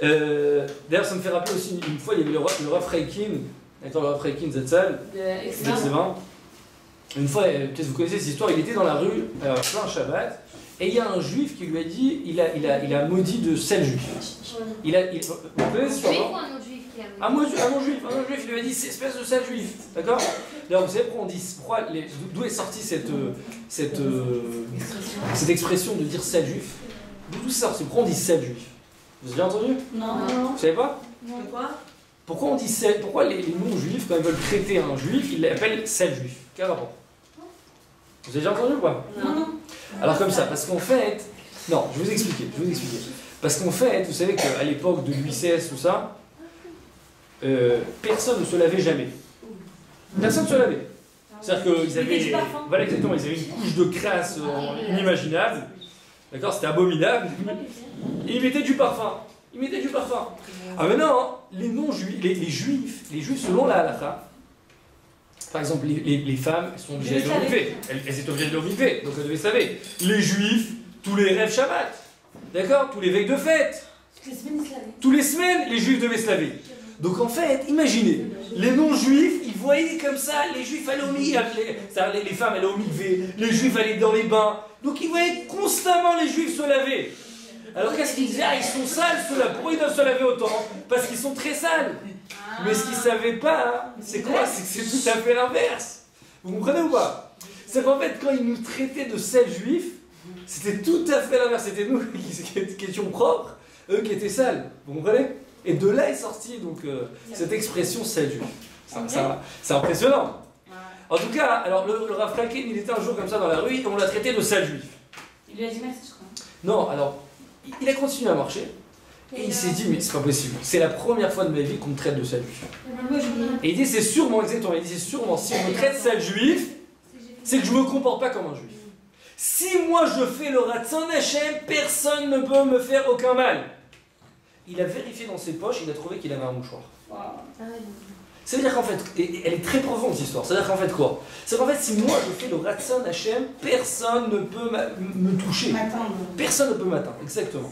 D'ailleurs, ça me fait rappeler aussi une fois, il y avait le Rav Freikin, le Rav Freikin Zatzal, une fois, peut-être vous connaissez cette histoire, il était dans la rue, plein Shabbat, et il y a un juif qui lui a dit, il a maudit de sel juif. Vous connaissez cette histoire? Un non-juif, il lui a dit, c'est espèce de sale juif, d'accord? D'ailleurs, vous savez d'où est sortie cette expression de dire sale juif? D'où ça sort? Pourquoi on dit sale juif? Vous avez déjà entendu? Non. Vous savez pas? Non. Quoi? Pourquoi on dit sel? Pourquoi les non-juifs, quand ils veulent traiter un juif, ils l'appellent sale juif? Quel rapport? Vous avez déjà entendu ou pas? Non. Alors comme ça, parce qu'en fait... Non, je vais vous expliquer. Parce qu'en fait, vous savez qu'à l'époque de Louis XVI, tout ça, personne ne se lavait jamais. Personne ne se lavait. C'est-à-dire qu'ils avaient... Voilà, exactement, ils avaient une couche de crasse inimaginable. D'accord? C'était abominable. Et ils mettaient du parfum. Ah maintenant, les non-juifs, les juifs selon la halakha, par exemple, les femmes sont obligées de l'obliger. Elles étaient obligées de l'obliger, donc elles devaient savoir. Les juifs, tous les rêves Shabbat, d'accord? Tous les veilles de fête. Toutes les semaines, les juifs devaient se laver. Donc en fait, imaginez, les non-juifs, ils voyaient comme ça, les juifs allaient au mikvé, les femmes allaient au mikvé, les juifs allaient dans les bains. Donc ils voyaient constamment les juifs se laver. Alors qu'est-ce qu'ils disaient? Ah, ils sont sales ceux-là, pourquoi ils doivent se laver autant? Parce qu'ils sont très sales. Mais ce qu'ils ne savaient pas, c'est quoi? C'est que c'est tout à fait l'inverse. Vous comprenez ou pas? C'est qu'en fait, quand ils nous traitaient de sales juifs, c'était tout à fait l'inverse. C'était nous qui étions propres, eux qui étaient sales. Vous comprenez? Et de là est sortie donc, cette expression sale juif. C'est impressionnant. En tout cas, alors le Rav Franken, il était un jour comme ça dans la rue, et on l'a traité de sale juif. Il lui a dit merci, je crois. Non, alors, il a continué à marcher, et il s'est dit, mais c'est pas possible. C'est la première fois de ma vie qu'on me traite de sale juif. Et il dit, c'est sûrement, exactement, il dit, c'est sûrement, si on me traite sale juif, c'est que je me comporte pas comme un juif. Si moi je fais le Ratzon Hashem, personne ne peut me faire aucun mal. Il a vérifié dans ses poches, il a trouvé qu'il avait un mouchoir. Wow. Ça veut dire qu'en fait, et elle est très profonde cette histoire, ça veut dire qu'en fait quoi? C'est qu'en fait, si moi je fais le Ratzon Hashem, personne ne peut me toucher. Personne ne peut m'atteindre, exactement.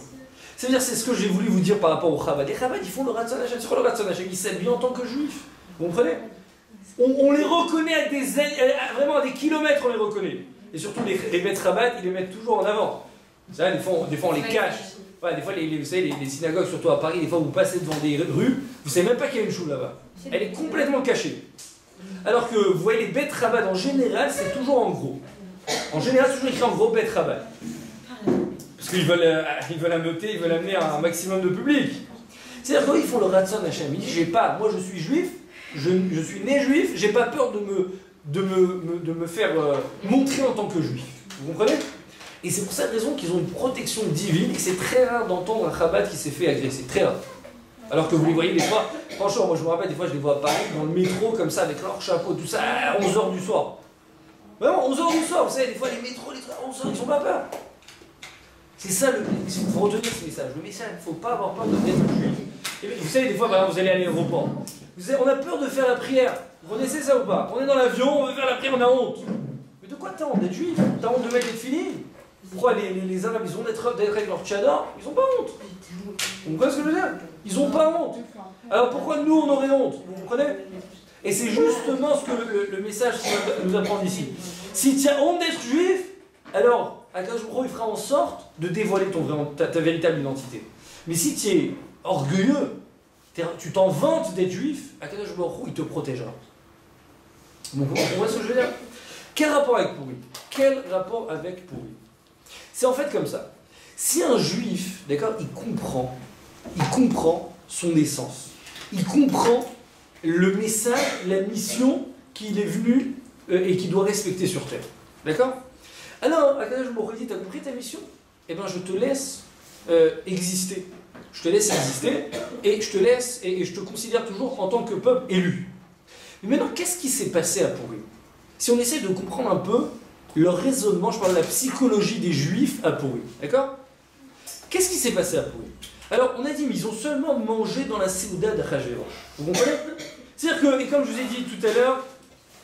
Ça veut dire, c'est ce que j'ai voulu vous dire par rapport aux Chabad. Les Chabad, ils font le Ratzon Hashem, c'est quoi le Ratzon Hashem? Ils s'habillent en tant que juifs. Vous comprenez? On les reconnaît vraiment à des kilomètres, on les reconnaît. Et surtout, les maîtres Chabad, ils les mettent toujours en avant. Ça, des fois on les cache. Ouais, des fois, vous savez, les synagogues, surtout à Paris, des fois, vous passez devant des rues, vous savez même pas qu'il y a une choule là-bas. Elle est complètement cachée. Alors que, vous voyez, les bêtes rabat en général, c'est toujours en gros. En général, c'est toujours écrit en gros bêtes rabat. Parce qu'ils veulent ameuter, ils veulent amener un maximum de public. C'est-à-dire qu'ils font le Ratzon Hashem. Ils disent, moi je suis juif, je suis né juif, j'ai pas peur de me faire montrer en tant que juif. Vous comprenez? Et c'est pour cette raison qu'ils ont une protection divine, et c'est très rare d'entendre un Chabad qui s'est fait agresser, très rare. Alors que vous les voyez des fois, franchement, moi je me rappelle, des fois je les vois à Paris, dans le métro, comme ça, avec leur chapeau, tout ça, à 11h du soir. Vraiment, 11h du soir, vous savez, des fois les métros, les trucs, à 11h, ils sont pas peur. C'est ça, il faut retenir ce message. Le message, il ne faut pas avoir peur d'être juif. Et vous savez, des fois, par exemple, vous allez à l'aéroport, on a peur de faire la prière. Vous connaissez ça ou pas? On est dans l'avion, on veut faire la prière, on a honte. Mais de quoi t'as honte d'être juif? T'as honte de mettre les filles? Pourquoi les Arabes, ils ont d'être avec leur tchador? Ils n'ont pas honte. Vous comprenez ce que je veux dire? Ils n'ont pas honte. Alors pourquoi nous, on aurait honte? Vous comprenez? Et c'est justement ce que le message nous apprend ici. Si tu as honte d'être juif, alors Akadosh Baruch Hu, il fera en sorte de dévoiler ta véritable identité. Mais si tu es orgueilleux, tu t'en vantes d'être juif, Akadosh Baruch Hu, il te protégera. Donc on voit ce que je veux dire? Quel rapport avec Purim? Quel rapport avec Purim? C'est en fait comme ça. Si un juif, d'accord, il comprend son essence, il comprend le message, la mission qu'il est venu et qu'il doit respecter sur terre. D'accord? Alors, Akadosh Baruch Hu dit, t'as compris ta mission? Eh bien, je te laisse exister. Je te laisse exister et je te laisse et je te considère toujours en tant que peuple élu. Mais maintenant, qu'est-ce qui s'est passé à Purim? Si on essaie de comprendre un peu leur raisonnement, je parle de la psychologie des Juifs à Purim, d'accord? Qu'est-ce qui s'est passé à Purim? Alors, on a dit, mais ils ont seulement mangé dans la Séouda d'Achashverosh. Vous comprenez? C'est-à-dire que, et comme je vous ai dit tout à l'heure,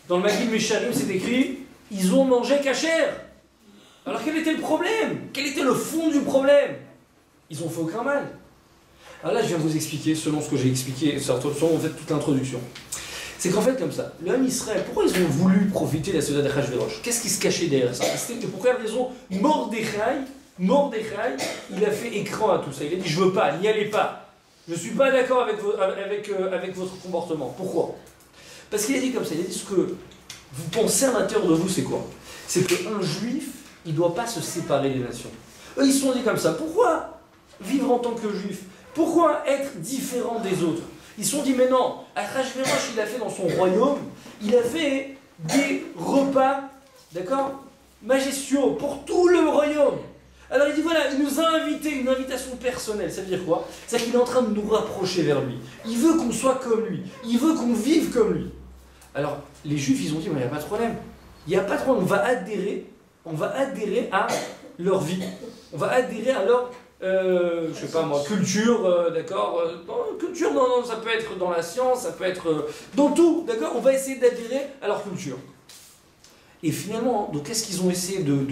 dans le Maggid Mesharim, c'est écrit, ils ont mangé kasher. Alors, quel était le problème? Quel était le fond du problème? Ils ont fait aucun mal. Alors là, je viens de vous expliquer, selon ce que j'ai expliqué, selon en fait toute l'introduction. C'est qu'en fait, comme ça, le Ham Israël, pourquoi ils ont voulu profiter de la Séouda d'Achashverosh? Qu'est-ce qui se cachait derrière ça? C'était pour quelle raison Mordechai, il a fait écran à tout ça. Il a dit, je veux pas, n'y allez pas. Je ne suis pas d'accord avec votre comportement. Pourquoi? Parce qu'il a dit comme ça, il a dit ce que vous pensez à l'intérieur de vous, c'est quoi? C'est qu'un juif, il ne doit pas se séparer des nations. Eux, ils se sont dit comme ça, pourquoi vivre en tant que juif? Pourquoi être différent des autres? Ils se sont dit, mais non, Achashverosh, il a fait dans son royaume, il a fait des repas, d'accord, majestueux pour tout le royaume. Alors il dit, voilà, il nous a invités, une invitation personnelle. Ça veut dire quoi? C'est qu'il est en train de nous rapprocher vers lui. Il veut qu'on soit comme lui. Il veut qu'on vive comme lui. Alors, les Juifs, ils ont dit, mais il n'y a pas de problème. Il n'y a pas de problème, on va adhérer à leur vie. On va adhérer à leur, je sais pas moi, culture, d'accord? Culture, non, ça peut être dans la science, ça peut être dans tout, d'accord? On va essayer d'adhérer à leur culture. Et finalement, donc qu'est-ce qu'ils ont essayé de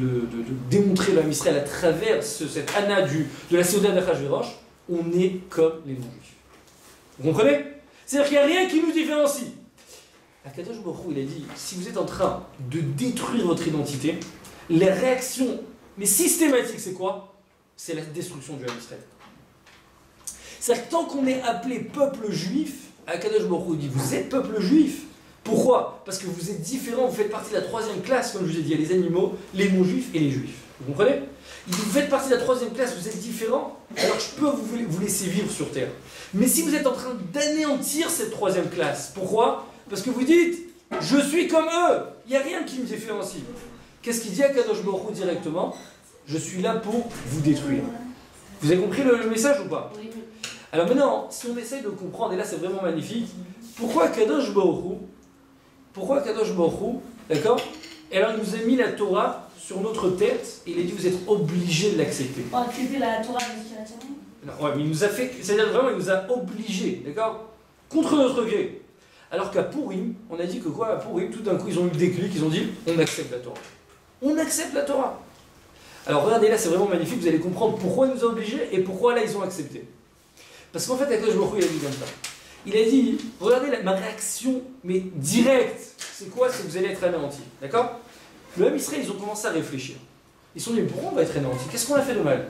démontrer le Ham Israël à travers cette Anna de la Séouda d'Achashverosh? On est comme les non-juifs. Vous comprenez? C'est-à-dire qu'il n'y a rien qui nous différencie. Akadosh Baruch Hu, il a dit, si vous êtes en train de détruire votre identité, les réactions, mais systématiques, c'est quoi? C'est la destruction du Ham Israël. C'est-à-dire que tant qu'on est appelé peuple juif, Akadosh Baruch Hu dit, vous êtes peuple juif. Pourquoi? Parce que vous êtes différents, vous faites partie de la troisième classe, comme je vous ai dit, il y a les animaux, les non-juifs et les juifs. Vous comprenez? Vous faites partie de la troisième classe, vous êtes différents, alors je peux vous laisser vivre sur Terre. Mais si vous êtes en train d'anéantir cette troisième classe, pourquoi? Parce que vous dites, je suis comme eux, il n'y a rien qui me différencie. Qu'est-ce qu'il dit à Kadosh Baruch Hu directement? Je suis là pour vous détruire. Vous avez compris le message ou pas? Oui. Alors maintenant, si on essaye de comprendre, et là c'est vraiment magnifique, pourquoi Kadosh Baruch Hu, d'accord? Et alors il nous a mis la Torah sur notre tête, et il a dit vous êtes obligés de l'accepter. Oh, accepter la Torah de Ouais, mais il nous a fait, c'est-à-dire vraiment il nous a obligés, d'accord? Contre notre gré. Alors qu'à Purim, on a dit que quoi? À Purim, tout d'un coup ils ont eu le déclic, ils ont dit on accepte la Torah. On accepte la Torah. Alors regardez là, c'est vraiment magnifique, vous allez comprendre pourquoi il nous a obligés et pourquoi là ils ont accepté. Parce qu'en fait, Akadosh Baruch Hu, il a dit comme ça. Il a dit, regardez ma réaction, mais directe, c'est quoi? C'est que vous allez être anéantis. D'accord? Le Ham Israël, ils ont commencé à réfléchir. Ils se sont dit, pourquoi on va être anéantis? Qu'est-ce qu'on a fait de mal?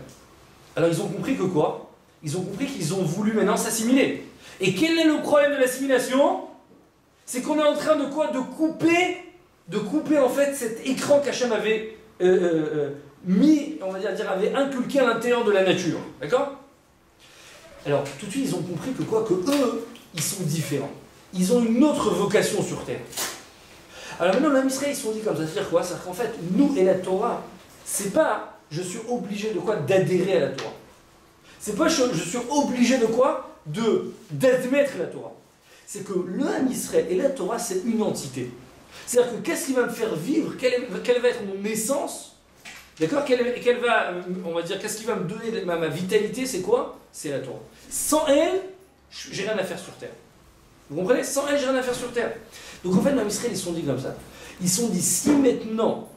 Alors ils ont compris que quoi? Ils ont compris qu'ils ont voulu maintenant s'assimiler. Et quel est le problème de l'assimilation? C'est qu'on est en train de quoi? De couper en fait cet écran qu'Hachem avait mis, on va dire, avait inculqué à l'intérieur de la nature. D'accord? Alors, tout de suite, ils ont compris que quoi? Que eux, ils sont différents. Ils ont une autre vocation sur Terre. Alors maintenant, les Israël, ils se sont dit comme ça, c'est-à-dire quoi? C'est-à-dire qu'en fait, nous et la Torah, c'est pas, je suis obligé de quoi? D'adhérer à la Torah. C'est pas, je suis obligé de quoi? D'admettre la Torah. C'est que le Ham Israël et la Torah, c'est une entité. C'est-à-dire que qu'est-ce qui va me faire vivre? Quelle va être mon essence? D'accord? On va dire, qu'est-ce qui va me donner ma vitalité? C'est quoi? C'est la Torah. Sans elle, j'ai rien à faire sur Terre. Vous comprenez? Sans elle, j'ai rien à faire sur Terre. Donc en fait, les Israël, ils se sont dit comme ça. Ils se sont dit, si maintenant,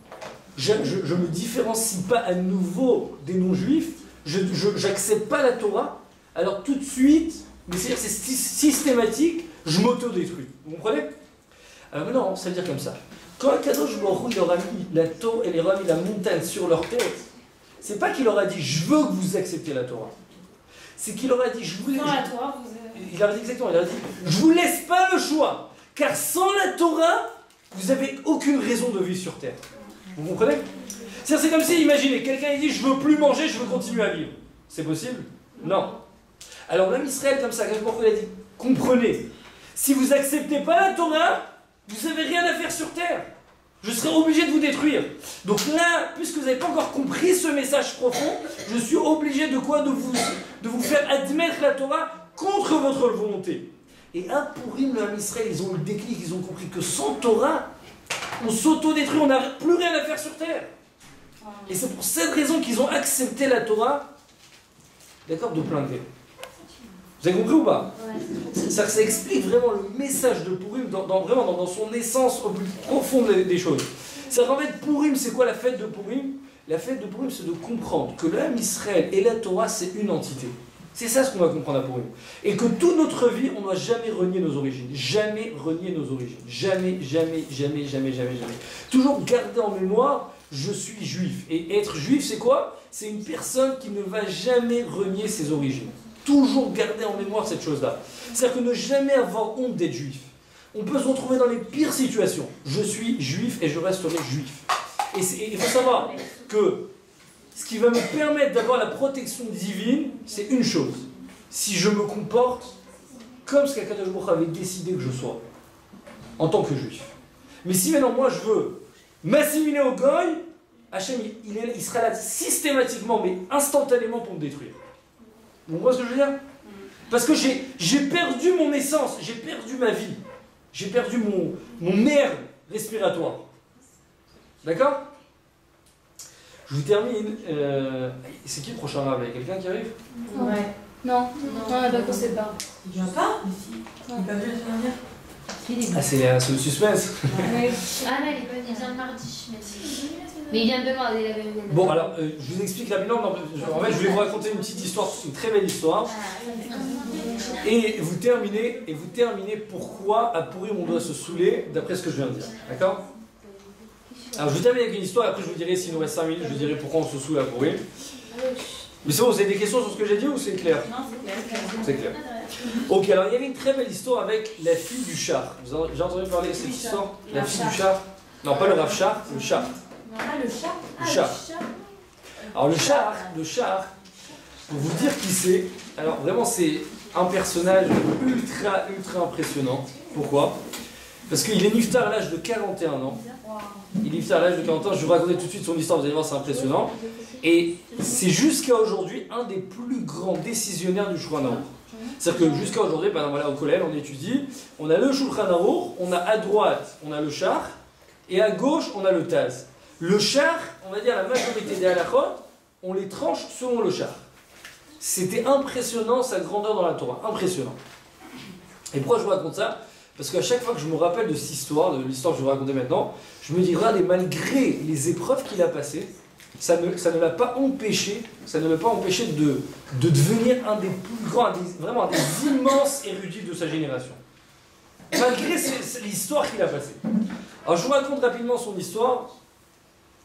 je me différencie pas à nouveau des non-juifs, je n'accepte pas la Torah, alors tout de suite, mais c'est-à-dire c'est systématique, je m'auto-détruis. Vous comprenez? Alors maintenant, ça veut dire comme ça. Quand Akadosh Baruch Hu leur a mis la Torah et leur a mis la montagne sur leur tête, c'est pas qu'il leur a dit je veux que vous acceptiez la Torah. C'est qu'il leur a dit je vous laisse. Sans la Torah, Il leur a dit exactement, il leur a dit je vous laisse pas le choix, car sans la Torah, vous n'avez aucune raison de vivre sur terre. Vous comprenez? C'est comme si, imaginez, quelqu'un il dit je veux plus manger, je veux continuer à vivre. C'est possible? Non. Alors même Israël comme ça, Akadosh Baruch Hu a dit comprenez, si vous acceptez pas la Torah, vous n'avez rien à faire sur terre. Je serai obligé de vous détruire. Donc là, puisque vous n'avez pas encore compris ce message profond, je suis obligé de quoi? De vous faire admettre la Torah contre votre volonté. Et à Purim, le Ham Israël, ils ont eu le déclic, ils ont compris que sans Torah, on s'auto-détruit, on n'a plus rien à faire sur terre. Et c'est pour cette raison qu'ils ont accepté la Torah, d'accord, de plein gré. Vous avez compris ou pas? Ouais. Ça explique vraiment le message de Purim vraiment dans son essence au plus profond des choses. C'est-à-dire qu'en fait, Purim, c'est quoi la fête de Purim? La fête de Purim, c'est de comprendre que le Ham Israël et la Torah, c'est une entité. C'est ça ce qu'on va comprendre à Purim. Et que toute notre vie, on ne doit jamais renier nos origines. Jamais renier nos origines. Jamais, jamais, jamais, jamais, jamais, jamais. Toujours garder en mémoire, je suis juif. Et être juif, c'est quoi? C'est une personne qui ne va jamais renier ses origines. Toujours garder en mémoire cette chose-là. C'est-à-dire que ne jamais avoir honte d'être juif. On peut se retrouver dans les pires situations. Je suis juif et je resterai juif. Et il faut savoir que ce qui va me permettre d'avoir la protection divine, c'est une chose. Si je me comporte comme ce qu'Akadosh Baruch Hu avait décidé que je sois, en tant que juif. Mais si maintenant moi je veux m'assimiler au goy, Hachem il sera là systématiquement, mais instantanément pour me détruire. Vous comprenez ce que je veux dire? Parce que j'ai perdu mon essence, j'ai perdu ma vie, j'ai perdu mon air respiratoire. D'accord? Je vous termine. C'est qui le prochain rave? Il y a quelqu'un qui arrive? Ouais. Non, on sait pas. Il vient pas? Il n'est pas venu la semaine dernière? Ah, c'est le suspense. Ouais. Ah non, il vient le mardi. Mais il vient de demander, il avait une. Bon, alors, je vous explique rapidement. En fait, je vais vous raconter une petite histoire, une très belle histoire. Et vous terminez pourquoi à Pourim on doit se saouler, d'après ce que je viens de dire. D'accord? Alors je termine avec une histoire, après je vous dirai, s'il nous reste 5 minutes, je vous dirai pourquoi on se saoule à Pourim. Mais c'est bon, vous avez des questions sur ce que j'ai dit ou c'est clair? Non, c'est clair. C'est clair. Ok, alors il y avait une très belle histoire avec la fille du char. Vous avez déjà entendu parler de cette histoire? La fille du char? Non, pas le Rav Char, le char. Ah, le chat. Le char. Alors le char, pour vous dire qui c'est, alors vraiment c'est un personnage ultra impressionnant. Pourquoi? Parce qu'il est niftar à l'âge de 41 ans. Il est niftar à l'âge de 40 ans, je vais vous raconter tout de suite son histoire, vous allez voir, c'est impressionnant. Et c'est jusqu'à aujourd'hui un des plus grands décisionnaires du Shulchan Aruch. C'est-à-dire que jusqu'à aujourd'hui, par exemple, voilà, au collège, on étudie, on a le Shulchan Aruch, on a à droite, on a le char, et à gauche, on a le Taz. Le char, on va dire la majorité des halachot, on les tranche selon le char. C'était impressionnant sa grandeur dans la Torah, impressionnant. Et pourquoi je vous raconte ça? Parce qu'à chaque fois que je me rappelle de cette histoire, de l'histoire que je vais vous raconter maintenant, je me dis, regardez, malgré les épreuves qu'il a passées, ça ne l'a pas empêché, de devenir un des plus grands, vraiment un des immenses érudits de sa génération. Malgré l'histoire qu'il a passée. Alors je vous raconte rapidement son histoire.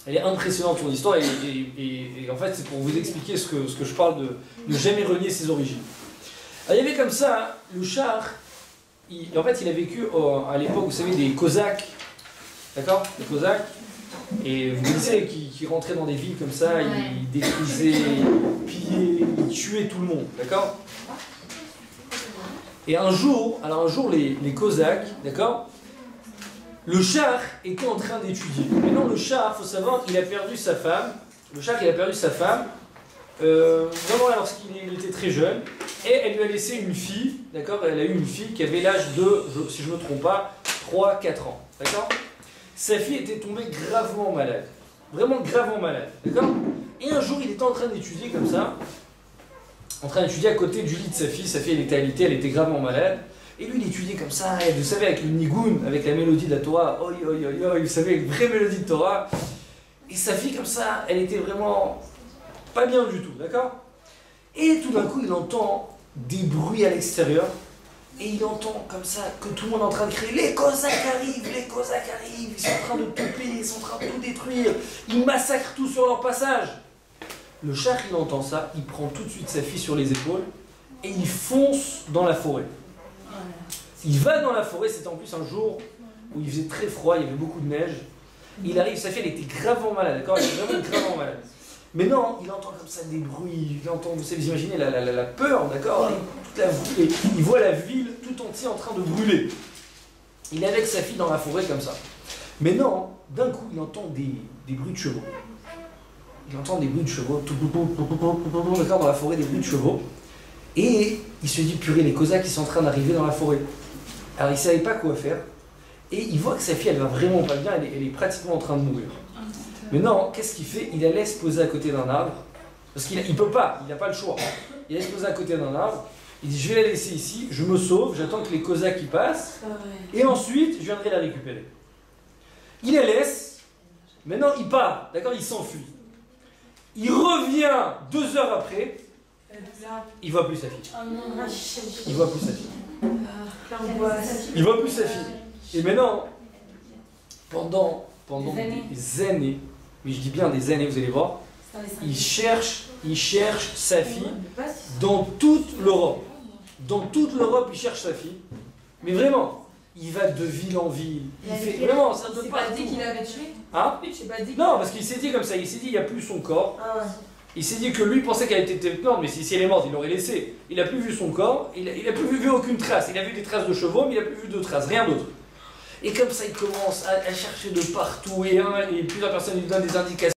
Elle est impressionnante son histoire et en fait c'est pour vous expliquer ce que je parle de ne jamais renier ses origines. Alors, il y avait comme ça, le char, en fait il a vécu à l'époque, vous savez, des Cosaques, d'accord? Les Cosaques, et vous connaissez, qui rentraient dans des villes comme ça, ils détruisaient, ils pillaient, ils tuaient tout le monde, d'accord? Et un jour les Cosaques, d'accord? Le char était en train d'étudier. Maintenant, le char, il faut savoir qu'il a perdu sa femme. Le char, il a perdu sa femme, vraiment lorsqu'il était très jeune. Et elle lui a laissé une fille, d'accord? Elle a eu une fille qui avait l'âge de, si je ne me trompe pas, 3-4 ans, d'accord? Sa fille était tombée gravement malade. Vraiment gravement malade, d'accord? Et un jour, il était en train d'étudier comme ça, en train d'étudier à côté du lit de sa fille. Sa fille, elle était alitée, elle était gravement malade. Et lui, il étudiait comme ça, et vous savez, avec le nigoun, avec la mélodie de la Torah, oi, oi, oi, oi, vous savez, une vraie mélodie de Torah. Et sa fille, comme ça, elle était vraiment pas bien du tout, d'accord? Et tout d'un coup, il entend des bruits à l'extérieur, et il entend comme ça que tout le monde est en train de crier, les Cosaques arrivent, ils sont en train de tout piller, ils sont en train de tout détruire, ils massacrent tout sur leur passage. Le char, il entend ça, il prend tout de suite sa fille sur les épaules, et il fonce dans la forêt. Il va dans la forêt, c'était en plus un jour où il faisait très froid, il y avait beaucoup de neige. Il arrive, sa fille elle était gravement malade, d'accord? Elle était vraiment gravement malade. Mais non, il entend comme ça des bruits, il entend, vous savez, vous imaginez la peur, d'accord? Il voit la ville tout entière en train de brûler. Il est avec sa fille dans la forêt comme ça. Mais non, d'un coup, il entend des bruits de chevaux. Il entend des bruits de chevaux, d'accord, dans la forêt, des bruits de chevaux. Et il se dit, purée, les Cosaques, ils sont en train d'arriver dans la forêt. Alors il ne savait pas quoi faire. Et il voit que sa fille, elle va vraiment pas bien, elle est pratiquement en train de mourir. Mais non, qu'est-ce qu'il fait? Il la laisse poser à côté d'un arbre. Parce qu'il ne peut pas, il n'a pas le choix. Il la laisse poser à côté d'un arbre. Il dit, je vais la laisser ici, je me sauve, j'attends que les Cosaques y passent. Et ensuite, je viendrai la récupérer. Il la laisse. Maintenant, il part, d'accord? Il s'enfuit. Il revient 2 heures après. Il voit plus sa fille. Il voit plus sa fille. Il voit plus sa fille. Et maintenant, pendant des années, mais je dis bien des années, vous allez voir, il cherche sa fille dans toute l'Europe. Dans toute l'Europe, il cherche sa fille. Mais vraiment, il va de ville en ville. Il fait vraiment, c'est un peu partout. Il s'est pas dit qu'il l'avait tué? Hein? Non, parce qu'il s'est dit comme ça. Il s'est dit, il n'y a plus son corps. Il s'est dit que lui pensait qu'elle était morte, mais si elle est morte, il l'aurait laissée. Il n'a plus vu son corps, il n'a plus vu aucune trace. Il a vu des traces de chevaux, mais il n'a plus vu de traces, rien d'autre. Et comme ça, il commence à chercher de partout, et plusieurs personnes lui donnent des indications.